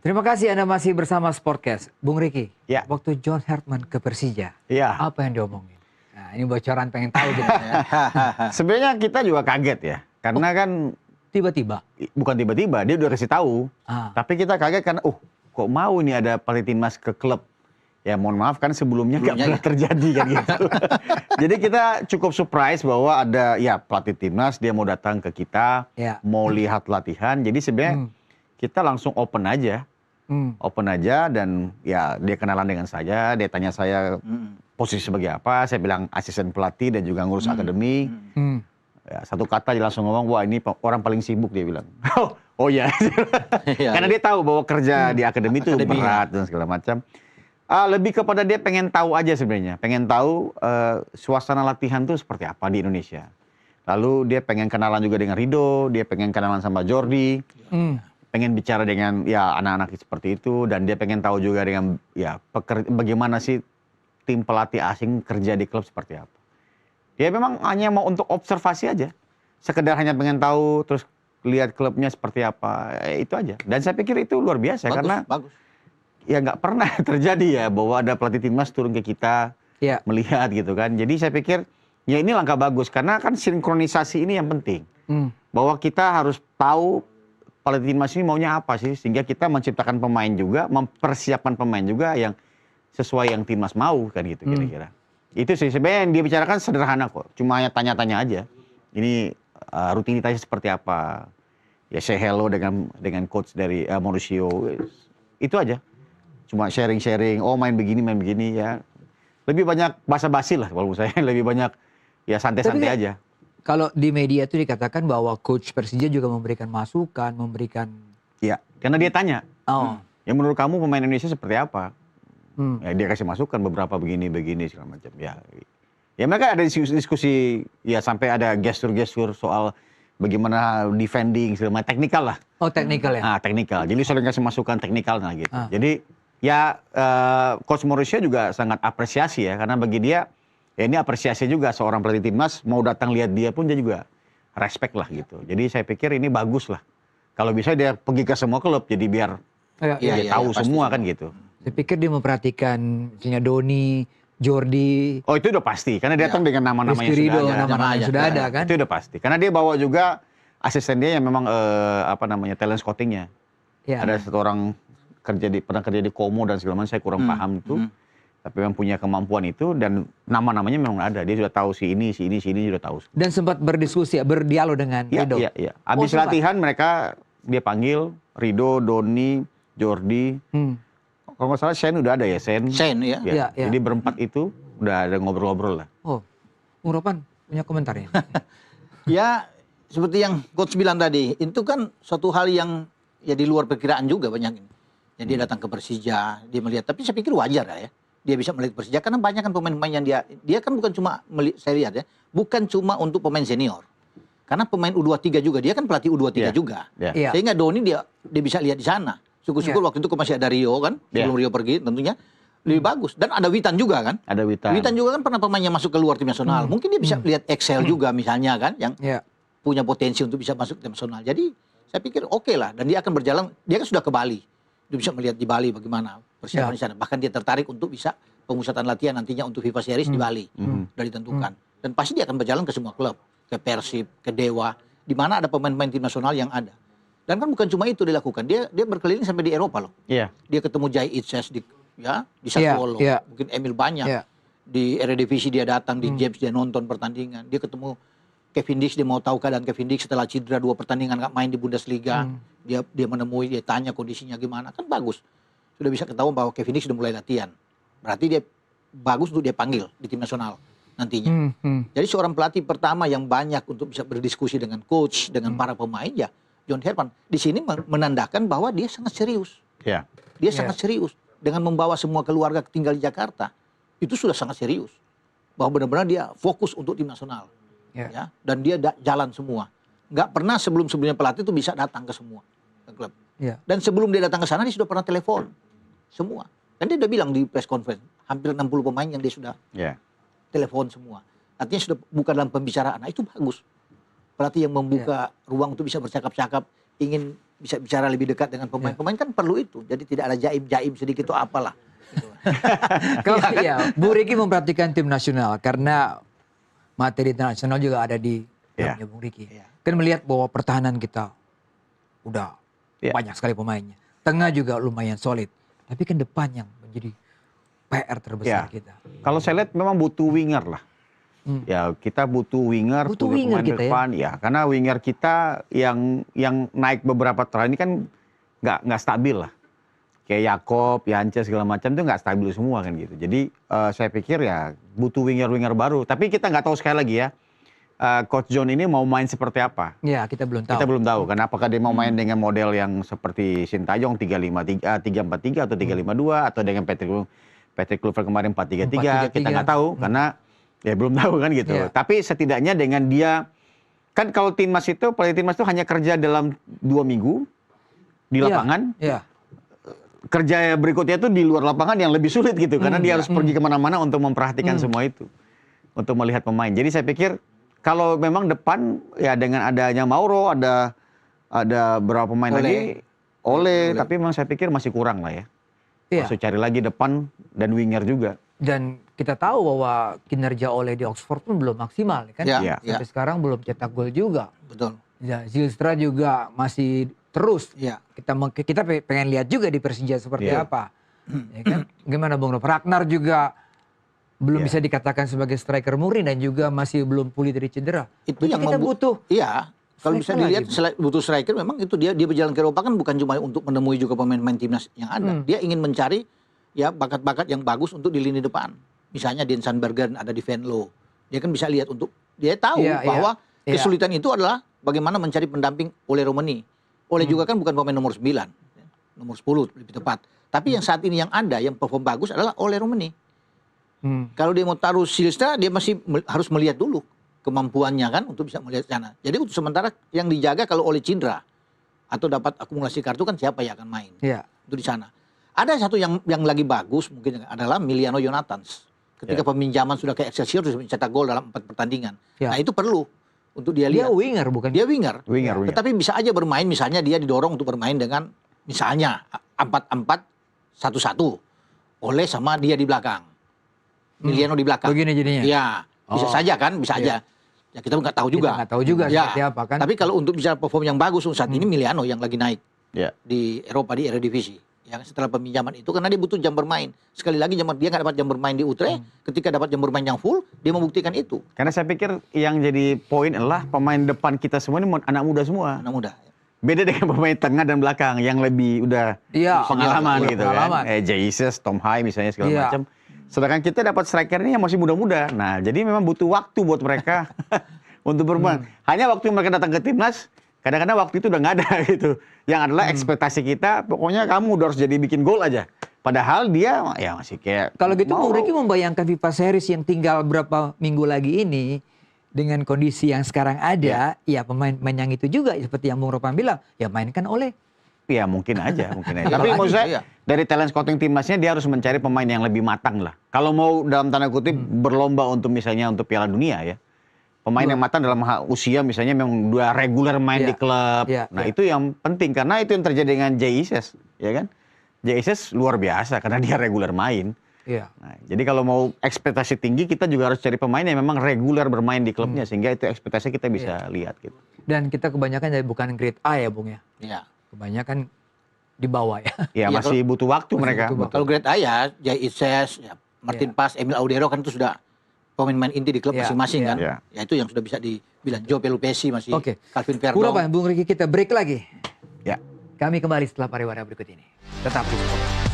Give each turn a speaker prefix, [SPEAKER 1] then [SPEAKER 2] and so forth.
[SPEAKER 1] Terima kasih Anda masih bersama Sportcast. Bung Riki,
[SPEAKER 2] Ya.
[SPEAKER 1] waktu John Hartman ke Persija,
[SPEAKER 2] Iya.
[SPEAKER 1] apa yang diomongin? Nah, ini bocoran pengen tahu gitu.
[SPEAKER 2] Sebenarnya kita juga kaget ya. Karena kan
[SPEAKER 1] Tiba-tiba.
[SPEAKER 2] bukan tiba-tiba, dia udah kasih tahu.
[SPEAKER 1] Ah.
[SPEAKER 2] Tapi kita kaget karena, kok mau nih ada pelatih timnas ke klub. Ya mohon maaf kan sebelumnya nggak pernah terjadi kan gitu. Jadi kita cukup surprise bahwa ada ya pelatih timnas dia mau datang ke kita,
[SPEAKER 1] Ya.
[SPEAKER 2] mau lihat latihan. Jadi sebenarnya kita langsung open aja. Open aja dan ya dia kenalan dengan saya, dia tanya saya posisi sebagai apa, saya bilang asisten pelatih dan juga ngurus akademi. Ya, satu kata dia langsung ngomong, wah ini orang paling sibuk dia bilang. Oh ya, karena dia tahu bahwa kerja di akademi itu berat dan segala macam. Lebih kepada dia pengen tahu aja sebenarnya, pengen tahu suasana latihan tuh seperti apa di Indonesia. Lalu dia pengen kenalan juga dengan Rido, dia pengen kenalan sama Jordi. Pengen bicara dengan ya anak-anak seperti itu dan dia pengen tahu juga dengan ya bagaimana sih tim pelatih asing kerja di klub seperti apa. Dia memang hanya mau untuk observasi aja, sekedar hanya pengen tahu terus lihat klubnya seperti apa, itu aja. Dan saya pikir itu luar biasa karena ya nggak pernah terjadi ya bahwa ada pelatih timnas turun ke kita melihat gitu kan. Jadi saya pikir ya ini langkah bagus karena kan sinkronisasi ini yang penting, bahwa kita harus tahu pelatih timnas ini maunya apa sih, sehingga kita menciptakan pemain juga, mempersiapkan pemain juga yang sesuai yang timnas mau kan gitu kira-kira. Itu sih sebenarnya yang dia bicarakan sederhana kok, cuma hanya tanya-tanya aja. Ini rutinitasnya seperti apa? Ya say hello dengan coach dari Mauricio, itu aja. Cuma sharing-sharing, main begini ya. Lebih banyak basa-basi lah kalau menurut saya, lebih banyak ya santai-santai aja.
[SPEAKER 1] Kalau di media itu dikatakan bahwa coach Persija juga memberikan masukan, memberikan...
[SPEAKER 2] Iya, karena dia tanya, ya menurut kamu pemain Indonesia seperti apa? Ya, dia kasih masukan beberapa begini segala macam. Ya mereka ada diskusi, ya sampai ada gestur-gestur soal bagaimana defending, segala macam, teknikal lah.
[SPEAKER 1] Oh teknikal ya?
[SPEAKER 2] Teknikal, jadi sering kasih masukan teknikal nah gitu. Jadi ya Coach Mauricio juga sangat apresiasi ya, karena bagi dia, ya ini apresiasi juga seorang pelatih timnas mau datang lihat dia pun dia juga respect lah gitu. Jadi saya pikir ini bagus lah. Kalau bisa dia pergi ke semua klub jadi biar dia tahu semua kan gitu.
[SPEAKER 1] Saya pikir dia memperhatikan misalnya Doni, Jordi.
[SPEAKER 2] Oh itu udah pasti karena dia datang dengan nama-nama yang sudah ada.
[SPEAKER 1] Nama-nama yang sudah ada kan.
[SPEAKER 2] Itu udah pasti. Karena dia bawa juga asisten dia yang memang talent scoutingnya. Ada satu orang pernah kerja di Como dan segala macam, saya kurang paham itu. Tapi memang punya kemampuan itu dan nama-namanya memang ada. Dia sudah tahu si ini sudah tahu.
[SPEAKER 1] Dan sempat berdiskusi, berdialog dengan Rido.
[SPEAKER 2] Iya. Habis latihan mereka dia panggil Rido, Doni, Jordi. Kalau nggak salah Sen udah ada ya, Sen ya.
[SPEAKER 1] Iya.
[SPEAKER 2] Jadi berempat itu udah ada ngobrol-ngobrol lah.
[SPEAKER 1] Bung Ropan punya komentarnya?
[SPEAKER 3] Ya seperti yang coach bilang tadi, itu kan suatu hal yang ya di luar perkiraan juga banyak ini. Jadi dia datang ke Persija, dia melihat. Tapi saya pikir wajar lah ya. Dia bisa melihat Persija karena banyak kan pemain-pemain yang dia kan bukan cuma saya lihat ya, bukan cuma untuk pemain senior. Karena pemain U23 juga, dia kan pelatih U23 juga. Sehingga Doni dia bisa lihat di sana. Syukur-syukur waktu itu masih ada Rio kan, sebelum Rio pergi tentunya lebih bagus. Dan ada Witan juga kan. Ada Witan. Witan juga kan pernah pemain yang masuk ke luar tim nasional. Mungkin dia bisa lihat Excel juga misalnya kan, yang punya potensi untuk bisa masuk tim nasional. Jadi saya pikir oke lah, dan dia akan berjalan, dia kan sudah ke Bali. Dia bisa melihat di Bali bagaimana persiapan di sana. Bahkan dia tertarik untuk bisa pemusatan latihan nantinya untuk FIFA Series di Bali. Sudah ditentukan. Dan pasti dia akan berjalan ke semua klub. Ke Persib, ke Dewa. Di mana ada pemain-pemain tim nasional yang ada. Dan kan bukan cuma itu dilakukan. Dia berkeliling sampai di Eropa loh. Dia ketemu Jai Itses di Sassuolo. Mungkin Emil banyak. Di Eredivisie dia datang, di James dia nonton pertandingan. Dia ketemu Kevin Dix, dia mau tahu keadaan Kevin Dix setelah cedera 2 pertandingan nggak main di Bundesliga. Dia menemui, dia tanya kondisinya gimana. Kan bagus. Sudah bisa ketahuan bahwa Kevin Dix sudah mulai latihan. Berarti dia bagus untuk dia panggil di tim nasional nantinya. Jadi seorang pelatih pertama yang banyak untuk bisa berdiskusi dengan coach, dengan para pemain ya John Herman. Di sini menandakan bahwa dia sangat serius. Dia sangat serius. Dengan membawa semua keluarga tinggal di Jakarta. Itu sudah sangat serius. Bahwa benar-benar dia fokus untuk tim nasional. Dan dia jalan semua. Nggak pernah sebelum-sebelumnya pelatih itu bisa datang ke semua klub. Dan sebelum dia datang ke sana dia sudah pernah telepon semua. Dan dia udah bilang di press conference hampir 60 pemain yang dia sudah telepon semua. Artinya sudah bukan dalam pembicaraan. Nah itu bagus. Pelatih yang membuka ruang untuk bisa bercakap-cakap, ingin bisa bicara lebih dekat dengan pemain-pemain kan perlu itu. Jadi tidak ada jaim-jaim sedikit atau apalah. Gitu.
[SPEAKER 1] Kalau ya, Bu Riki memperhatikan tim nasional karena materi internasional juga ada di dalamnya Bung Riki. Kan melihat bahwa pertahanan kita udah banyak sekali pemainnya. Tengah juga lumayan solid. Tapi kan depan yang menjadi PR terbesar kita.
[SPEAKER 2] Kalau saya lihat memang butuh winger lah. Ya kita butuh winger
[SPEAKER 1] winger
[SPEAKER 2] pemain
[SPEAKER 1] kita
[SPEAKER 2] depan ya. Karena winger kita yang naik beberapa terakhir ini kan nggak stabil lah. Kayak Yakob, Yance segala macam itu nggak stabil semua kan gitu. Jadi saya pikir ya butuh winger baru. Tapi kita nggak tahu sekali lagi ya. Coach John ini mau main seperti apa?
[SPEAKER 1] Ya kita belum tahu.
[SPEAKER 2] Kita belum tahu. Karena apakah dia mau main dengan model yang seperti Sintayong 3-4-3 atau 3-5-2 atau dengan Patrick Kluivert kemarin 4-3-3. Kita nggak tahu karena ya belum tahu kan gitu. Tapi setidaknya dengan dia kan kalau timnas itu hanya kerja dalam 2 minggu di lapangan. Kerja berikutnya itu di luar lapangan yang lebih sulit gitu karena dia harus pergi kemana-mana untuk memperhatikan semua itu, untuk melihat pemain. Jadi saya pikir kalau memang depan ya dengan adanya Mauro ada berapa pemain lagi, Ole, tapi memang saya pikir masih kurang lah ya. Masih cari lagi depan dan winger juga.
[SPEAKER 1] Dan kita tahu bahwa kinerja Ole di Oxford pun belum maksimal kan. Sampai sekarang belum cetak gol juga.
[SPEAKER 3] Betul.
[SPEAKER 1] Ya, Zylstra juga masih terus. Kita pengen lihat juga di Persija seperti apa. Ya kan? Gimana Bung Rob? Ragnar juga belum bisa dikatakan sebagai striker murni dan juga masih belum pulih dari cedera.
[SPEAKER 3] Itu yang
[SPEAKER 1] kita butuh.
[SPEAKER 3] Iya. Kalau bisa dilihat butuh striker memang itu dia berjalan ke Eropa kan bukan cuma untuk menemui juga pemain-pemain timnas yang ada. Dia ingin mencari ya bakat-bakat yang bagus untuk di lini depan. Misalnya Dean Sandbergen ada di Venlo. Dia kan bisa lihat untuk dia tahu bahwa kesulitan itu adalah bagaimana mencari pendamping Ole Romani. Ole juga kan bukan pemain nomor 9, nomor 10 lebih tepat. Tapi yang saat ini yang ada, yang perform bagus adalah Ole Romani. Kalau dia mau taruh Zylstra, dia masih harus melihat dulu kemampuannya kan untuk bisa melihat sana. Jadi untuk sementara yang dijaga kalau Ole cedera atau dapat akumulasi kartu kan siapa yang akan main itu di sana. Ada satu yang lagi bagus mungkin adalah Miliano Jonathans. Ketika peminjaman sudah ke Excelsior sudah mencetak gol dalam 4 pertandingan. Nah itu perlu untuk dia lihat.
[SPEAKER 1] Dia winger bukan?
[SPEAKER 3] Dia winger. Tetapi bisa aja bermain misalnya dia didorong untuk bermain dengan misalnya 4-4-1-1. Oleh sama dia di belakang. Miliano di belakang.
[SPEAKER 1] Begini jadinya.
[SPEAKER 3] Iya, bisa saja kan, bisa aja. Ya kita nggak tahu juga.
[SPEAKER 1] Kita nggak tahu juga seperti apa kan.
[SPEAKER 3] Tapi kalau untuk bicara perform yang bagus saat ini Miliano yang lagi naik di Eropa di Eredivisie. Ya, setelah peminjaman itu karena dia butuh jam bermain. Sekali lagi dia nggak dapat jam bermain di Utrecht. Ketika dapat jam bermain yang full, dia membuktikan itu.
[SPEAKER 2] Karena saya pikir yang jadi poin adalah pemain depan kita semua ini anak muda semua.
[SPEAKER 3] Anak muda.
[SPEAKER 2] Beda dengan pemain tengah dan belakang yang lebih udah pengalaman gitu kan. Jesus, Tom Hai misalnya segala macam. Sedangkan kita dapat striker ini yang masih muda-muda. Nah, jadi memang butuh waktu buat mereka untuk bermain. Hanya waktu mereka datang ke timnas, kadang-kadang waktu itu udah nggak ada gitu. Yang adalah ekspektasi kita, pokoknya kamu udah harus jadi bikin gol aja. Padahal dia ya masih kayak...
[SPEAKER 1] Kalau gitu Bung Riki membayangkan FIFA Series yang tinggal berapa minggu lagi ini, dengan kondisi yang sekarang ada, ya pemain-pemain yang itu juga, seperti yang Bung Ropan bilang, ya mainkan oleh.
[SPEAKER 2] Ya mungkin aja. Tapi maksud saya, dari talent scouting timnasnya dia harus mencari pemain yang lebih matang lah. Kalau mau dalam tanda kutip berlomba untuk misalnya untuk Piala Dunia ya. Pemain yang matang dalam usia misalnya memang udah reguler main di klub. Nah itu yang penting karena itu yang terjadi dengan Jesus, ya kan? Jesus luar biasa karena dia reguler main. Nah, jadi kalau mau ekspektasi tinggi kita juga harus cari pemain yang memang reguler bermain di klubnya sehingga itu ekspektasi kita bisa lihat gitu.
[SPEAKER 1] Dan kita kebanyakan jadi bukan grade A ya Bung ya? Kebanyakan di bawah ya.
[SPEAKER 2] Ya masih butuh waktu mereka.
[SPEAKER 3] Kalau grade A ya Jesus, Martin Pas, Emil Audero kan itu sudah pemain-pemain inti di klub masing-masing kan. Ya itu yang sudah bisa dibilang. Joe Pelupesi masih. Calvin Verdong.
[SPEAKER 1] Kurang Bung Riki kita break lagi.
[SPEAKER 2] Ya.
[SPEAKER 1] Kami kembali setelah pariwara berikut ini. Tetap di Sport.